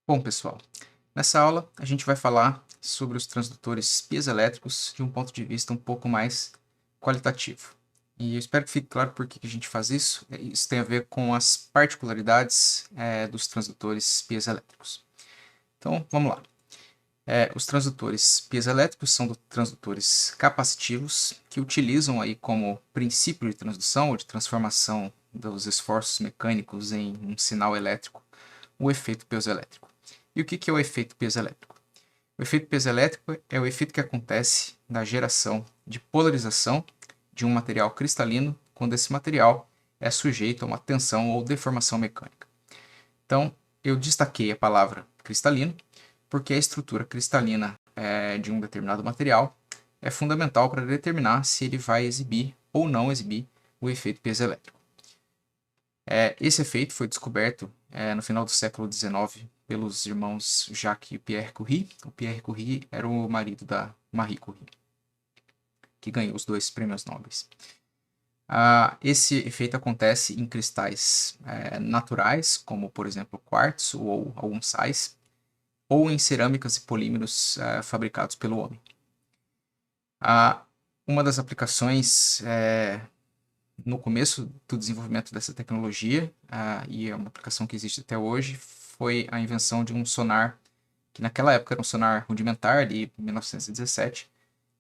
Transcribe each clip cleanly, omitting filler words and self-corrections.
Bom, pessoal, nessa aula a gente vai falar sobre os transdutores piezoelétricos de um ponto de vista um pouco mais qualitativo. E eu espero que fique claro por que a gente faz isso. Isso tem a ver com as particularidades dos transdutores piezoelétricos. Então, vamos lá. Os transdutores piezoelétricos são transdutores capacitivos que utilizam aí como princípio de transdução ou de transformação dos esforços mecânicos em um sinal elétrico o efeito piezoelétrico. E o que é o efeito piezoelétrico? O efeito piezoelétrico é o efeito que acontece na geração de polarização de um material cristalino quando esse material é sujeito a uma tensão ou deformação mecânica. Então, eu destaquei a palavra cristalino porque a estrutura cristalina de um determinado material é fundamental para determinar se ele vai exibir ou não exibir o efeito piezoelétrico. Esse efeito foi descoberto no final do século XIX pelos irmãos Jacques e Pierre Curie. O Pierre Curie era o marido da Marie Curie, que ganhou os 2 prêmios Nobel. Esse efeito acontece em cristais naturais, como por exemplo quartzo ou alguns sais, ou em cerâmicas e polímeros fabricados pelo homem. Uma das aplicações no começo do desenvolvimento dessa tecnologia, e é uma aplicação que existe até hoje, foi a invenção de um sonar, que naquela época era um sonar rudimentar, ali em 1917,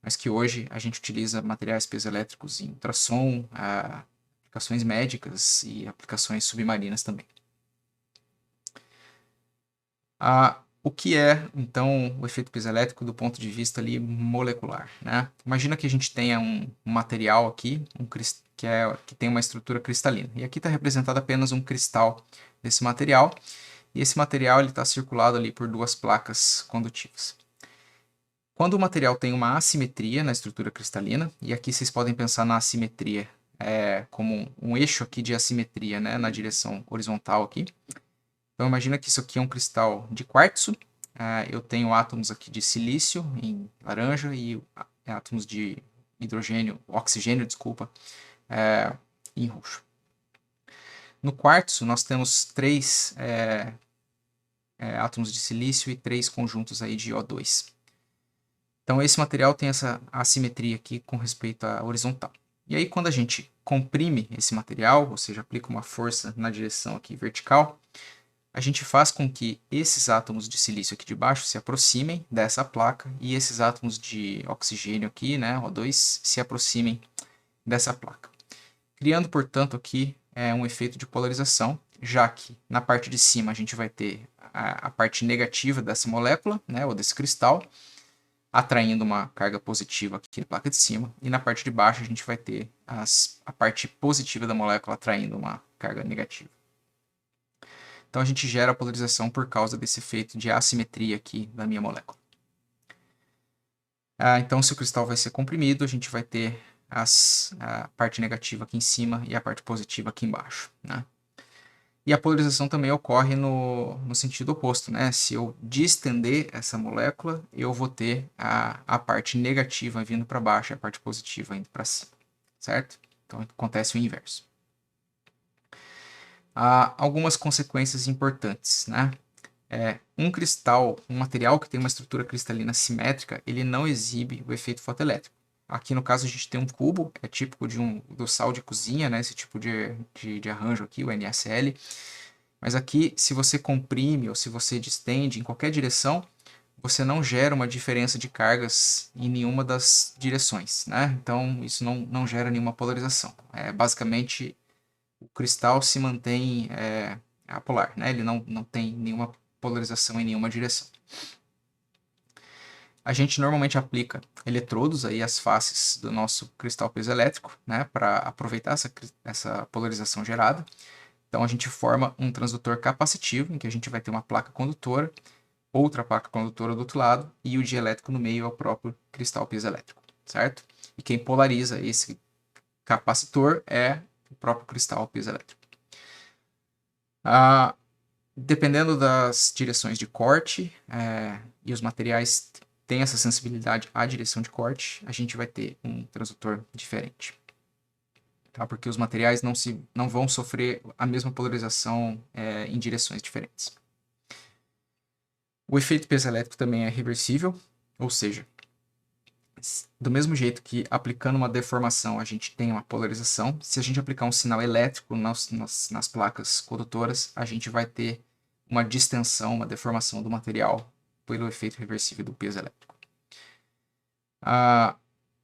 mas que hoje a gente utiliza materiais piezoelétricos em ultrassom, aplicações médicas e aplicações submarinas também. O que é, então, o efeito piezoelétrico do ponto de vista ali molecular, né? Imagina que a gente tenha um material aqui, que tem uma estrutura cristalina. E aqui está representado apenas um cristal desse material. E esse material está circulado ali por 2 placas condutivas. Quando o material tem uma assimetria na estrutura cristalina, e aqui vocês podem pensar na assimetria como um eixo aqui de assimetria, né, na direção horizontal aqui. Então imagina que isso aqui é um cristal de quartzo. Eu tenho átomos aqui de silício em laranja e átomos de oxigênio, desculpa, em roxo. No quartzo nós temos 3 átomos de silício e 3 conjuntos aí de O2. Então esse material tem essa assimetria aqui com respeito à horizontal. E aí quando a gente comprime esse material, ou seja, aplica uma força na direção aqui vertical, a gente faz com que esses átomos de silício aqui de baixo se aproximem dessa placa e esses átomos de oxigênio aqui, né, O2, se aproximem dessa placa. Criando, portanto, aqui um efeito de polarização, já que na parte de cima a gente vai ter a parte negativa dessa molécula, né, ou desse cristal, atraindo uma carga positiva aqui na placa de cima, e na parte de baixo a gente vai ter a parte positiva da molécula atraindo uma carga negativa. Então a gente gera a polarização por causa desse efeito de assimetria aqui da minha molécula. Então se o cristal vai ser comprimido, a gente vai ter a parte negativa aqui em cima e a parte positiva aqui embaixo, né? E a polarização também ocorre no sentido oposto, né? Se eu distender essa molécula, eu vou ter a parte negativa vindo para baixo e a parte positiva indo para cima, certo? Então acontece o inverso. Há algumas consequências importantes, né? Um cristal, um material que tem uma estrutura cristalina simétrica, ele não exibe o efeito fotoelétrico. Aqui no caso a gente tem um cubo, é típico do sal de cozinha, né? Esse tipo de arranjo aqui, o NaCl. Mas aqui, se você comprime ou se você distende em qualquer direção, você não gera uma diferença de cargas em nenhuma das direções, né? Então isso não gera nenhuma polarização. Basicamente, o cristal se mantém apolar, né? Ele não tem nenhuma polarização em nenhuma direção. A gente normalmente aplica eletrodos aí às faces do nosso cristal piezoelétrico, né, para aproveitar essa polarização gerada. Então a gente forma um transdutor capacitivo, em que a gente vai ter uma placa condutora, outra placa condutora do outro lado, e o dielétrico no meio é o próprio cristal piezoelétrico, certo? E quem polariza esse capacitor é o próprio cristal piezoelétrico. Dependendo das direções de corte e os materiais têm essa sensibilidade à direção de corte, a gente vai ter um transdutor diferente. Tá? Porque os materiais não vão sofrer a mesma polarização em direções diferentes. O efeito piezoelétrico também é reversível, ou seja, do mesmo jeito que aplicando uma deformação a gente tem uma polarização, se a gente aplicar um sinal elétrico nas placas condutoras, a gente vai ter uma distensão, uma deformação do material pelo efeito reversível do piezoelétrico.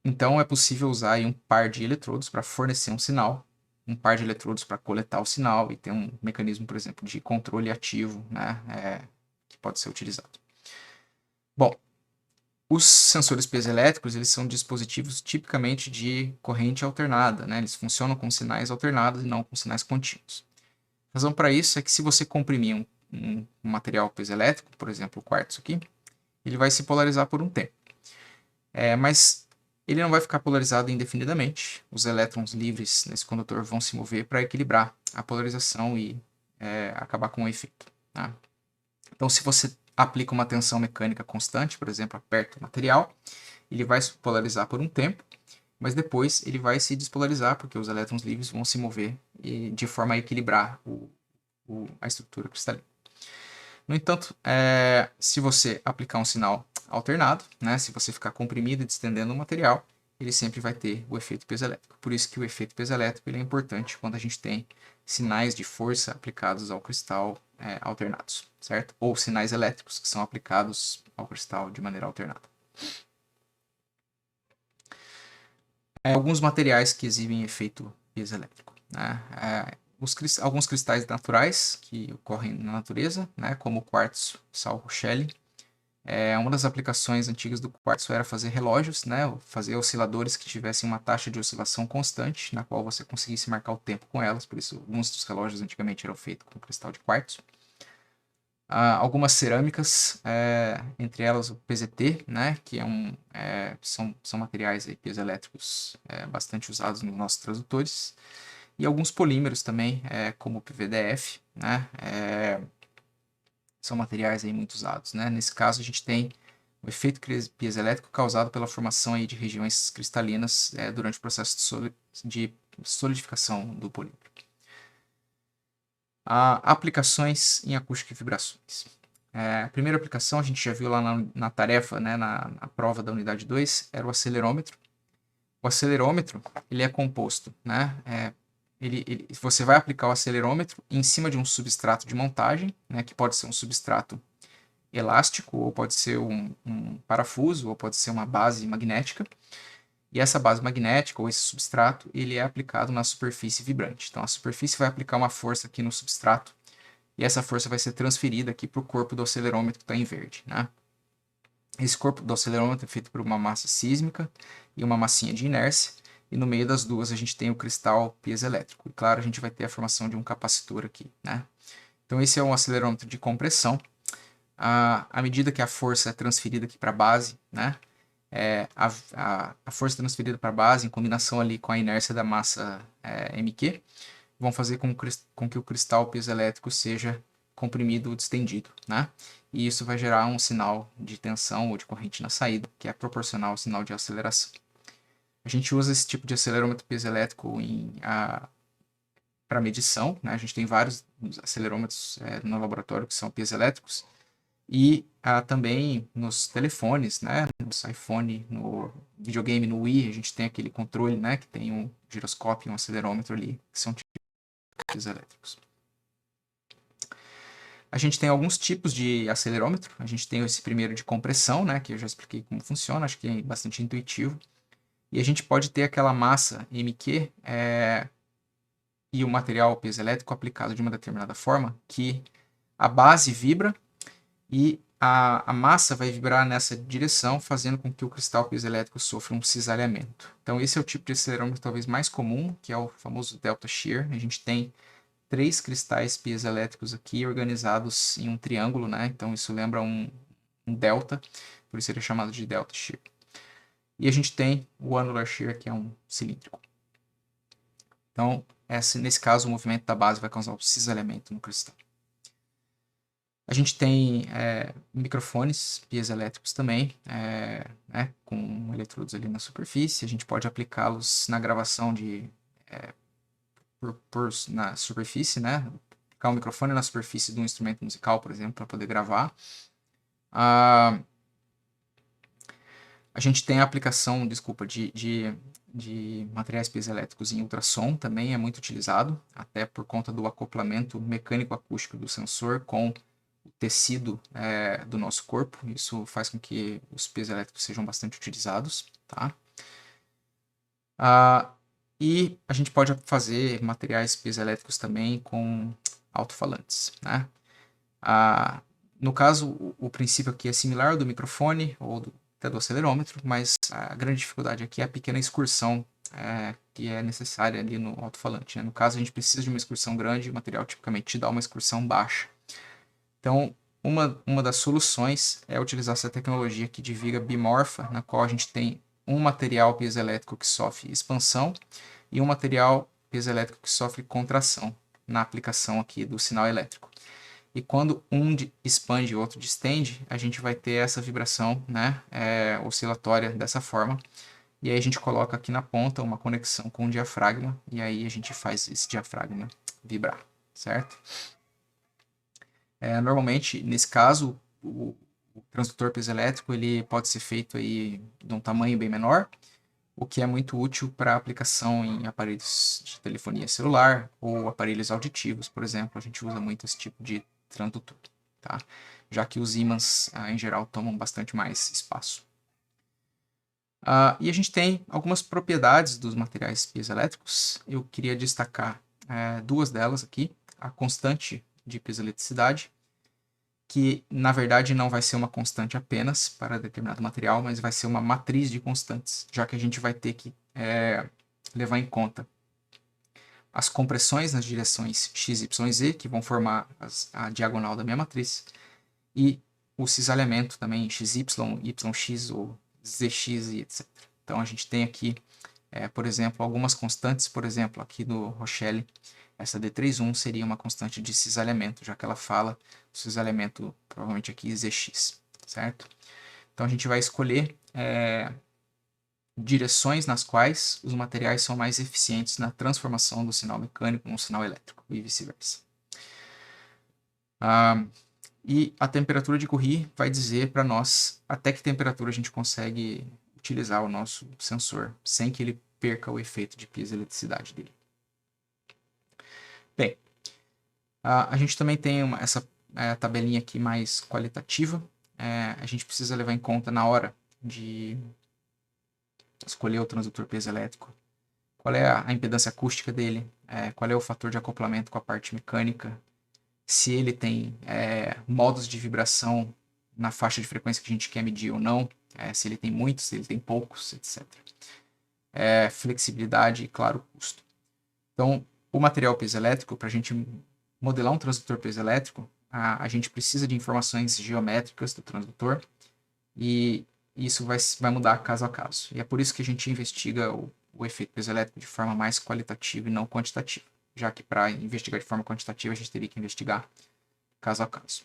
Então é possível usar aí um par de eletrodos para fornecer um sinal, um par de eletrodos para coletar o sinal e ter um mecanismo, por exemplo, de controle ativo, né, que pode ser utilizado. Bom, os sensores piezoelétricos, eles são dispositivos tipicamente de corrente alternada, né? Eles funcionam com sinais alternados e não com sinais contínuos. A razão para isso é que se você comprimir um material piezoelétrico, por exemplo, o quartzo aqui, ele vai se polarizar por um tempo. Mas ele não vai ficar polarizado indefinidamente. Os elétrons livres nesse condutor vão se mover para equilibrar a polarização e acabar com o efeito. Tá? Então, se você aplica uma tensão mecânica constante, por exemplo, aperta o material, ele vai se polarizar por um tempo, mas depois ele vai se despolarizar, porque os elétrons livres vão se mover de forma a equilibrar a estrutura cristalina. No entanto, se você aplicar um sinal alternado, né, se você ficar comprimido e distendendo o material, ele sempre vai ter o efeito piezoelétrico. Por isso que o efeito piezoelétrico ele é importante quando a gente tem sinais de força aplicados ao cristal alternados, certo? Ou sinais elétricos que são aplicados ao cristal de maneira alternada. Alguns materiais que exibem efeito piezoelétrico, né? Alguns cristais naturais que ocorrem na natureza, né? Como o quartzo, sal rochelle. Uma das aplicações antigas do quartzo era fazer relógios, né? Fazer osciladores que tivessem uma taxa de oscilação constante, na qual você conseguisse marcar o tempo com elas, por isso alguns dos relógios antigamente eram feitos com cristal de quartzo. Algumas cerâmicas, entre elas o PZT, né, que são materiais aí, piezoelétricos bastante usados nos nossos tradutores, e alguns polímeros também, como o PVDF, né, são materiais aí muito usados. Né? Nesse caso, a gente tem o efeito piezoelétrico causado pela formação aí de regiões cristalinas durante o processo de solidificação do polímero. Aplicações em acústica e vibrações. A primeira aplicação, a gente já viu lá na tarefa, né, na prova da unidade 2, era o acelerômetro. O acelerômetro, ele é composto, né, você vai aplicar o acelerômetro em cima de um substrato de montagem, né, que pode ser um substrato elástico, ou pode ser um parafuso, ou pode ser uma base magnética. E essa base magnética, ou esse substrato, ele é aplicado na superfície vibrante. Então, a superfície vai aplicar uma força aqui no substrato, e essa força vai ser transferida aqui para o corpo do acelerômetro que está em verde. Né? Esse corpo do acelerômetro é feito por uma massa sísmica e uma massinha de inércia, e no meio das duas a gente tem o cristal piezoelétrico. E claro, a gente vai ter a formação de um capacitor aqui. Né? Então, esse é um acelerômetro de compressão. À medida que a força é transferida aqui para a base, né? A força transferida para a base, em combinação ali com a inércia da massa MQ, vão fazer com que o cristal piezoelétrico seja comprimido ou distendido, né? E isso vai gerar um sinal de tensão ou de corrente na saída, que é proporcional ao sinal de aceleração. A gente usa esse tipo de acelerômetro piezoelétrico para medição, né? A gente tem vários acelerômetros no laboratório que são piezoelétricos, e também nos telefones, né? No iPhone, no videogame, no Wii, a gente tem aquele controle, né? Que tem um giroscópio e um acelerômetro ali, que são tipos elétricos. A gente tem alguns tipos de acelerômetro. A gente tem esse primeiro de compressão, né? Que eu já expliquei como funciona, acho que é bastante intuitivo. E a gente pode ter aquela massa MQ e o material piezoelétrico aplicado de uma determinada forma, que a base vibra e a massa vai vibrar nessa direção, fazendo com que o cristal piezoelétrico sofra um cisalhamento. Então, esse é o tipo de acelerômetro talvez mais comum, que é o famoso delta shear. A gente tem 3 cristais piezoelétricos aqui organizados em um triângulo, né? Então, isso lembra um delta, por isso ele é chamado de delta shear. E a gente tem o annular shear, que é um cilíndrico. Então, nesse caso, o movimento da base vai causar um cisalhamento no cristal. A gente tem microfones piezoelétricos também, né, com eletrodos ali na superfície. A gente pode aplicá-los na gravação na superfície, né? Aplicar um microfone na superfície de um instrumento musical, por exemplo, para poder gravar. A, a gente tem a aplicação, desculpa, de materiais piezoelétricos em ultrassom, também é muito utilizado, até por conta do acoplamento mecânico-acústico do sensor com o tecido do nosso corpo. Isso faz com que os piezoelétricos sejam bastante utilizados, tá? E a gente pode fazer materiais piezoelétricos também com alto-falantes, né? No caso, o princípio aqui é similar ao do microfone ou até do acelerômetro, mas a grande dificuldade aqui é a pequena excursão que é necessária ali no alto-falante, né? No caso, a gente precisa de uma excursão grande, o material tipicamente dá uma excursão baixa. Então, uma das soluções é utilizar essa tecnologia aqui de viga bimorfa, na qual a gente tem um material piezoelétrico que sofre expansão e um material piezoelétrico que sofre contração na aplicação aqui do sinal elétrico. E quando um expande e o outro distende, a gente vai ter essa vibração, né, oscilatória dessa forma. E aí a gente coloca aqui na ponta uma conexão com o diafragma e aí a gente faz esse diafragma vibrar, certo? Normalmente, nesse caso, o transdutor piezoelétrico ele pode ser feito aí de um tamanho bem menor, o que é muito útil para aplicação em aparelhos de telefonia celular ou aparelhos auditivos, por exemplo. A gente usa muito esse tipo de transdutor, tá? Já que os ímãs, em geral, tomam bastante mais espaço. E a gente tem algumas propriedades dos materiais piezoelétricos. Eu queria destacar duas delas aqui. A constante de piezoeletricidade, que na verdade não vai ser uma constante apenas para determinado material, mas vai ser uma matriz de constantes, já que a gente vai ter que levar em conta as compressões nas direções x, y e z, que vão formar a diagonal da minha matriz, e o cisalhamento também xy, yx ou zx e etc. Então a gente tem aqui, por exemplo, algumas constantes, por exemplo, aqui do Rochelle, essa D31 seria uma constante de cisalhamento, já que ela fala do cisalhamento, provavelmente aqui, Zx, certo? Então a gente vai escolher direções nas quais os materiais são mais eficientes na transformação do sinal mecânico num sinal elétrico e vice-versa. E a temperatura de Curie vai dizer para nós até que temperatura a gente consegue utilizar o nosso sensor sem que ele perca o efeito de piezoeletricidade dele. Bem, a gente também tem essa tabelinha aqui mais qualitativa. A gente precisa levar em conta na hora de escolher o transdutor piezoelétrico qual é a impedância acústica dele, qual é o fator de acoplamento com a parte mecânica, se ele tem modos de vibração na faixa de frequência que a gente quer medir ou não, se ele tem muitos, se ele tem poucos, etc. Flexibilidade e, claro, custo. Então, o material piezoelétrico, para a gente modelar um transdutor piezoelétrico, a gente precisa de informações geométricas do transdutor e isso vai mudar caso a caso. E é por isso que a gente investiga o efeito piezoelétrico de forma mais qualitativa e não quantitativa, já que para investigar de forma quantitativa a gente teria que investigar caso a caso.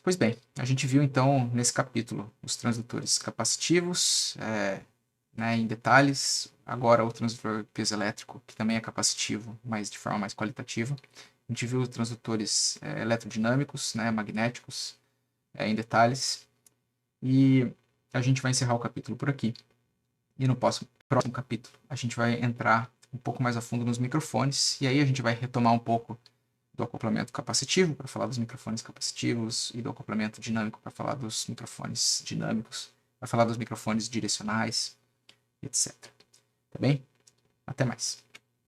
Pois bem, a gente viu então nesse capítulo os transdutores capacitivos, né, em detalhes. Agora o transdutor piezoelétrico, que também é capacitivo, mas de forma mais qualitativa. A gente viu os transdutores eletrodinâmicos, né, magnéticos, em detalhes. E a gente vai encerrar o capítulo por aqui. E no próximo capítulo a gente vai entrar um pouco mais a fundo nos microfones. E aí a gente vai retomar um pouco do acoplamento capacitivo para falar dos microfones capacitivos e do acoplamento dinâmico para falar dos microfones dinâmicos, para falar dos microfones direcionais, etc. Tá bem? Até mais.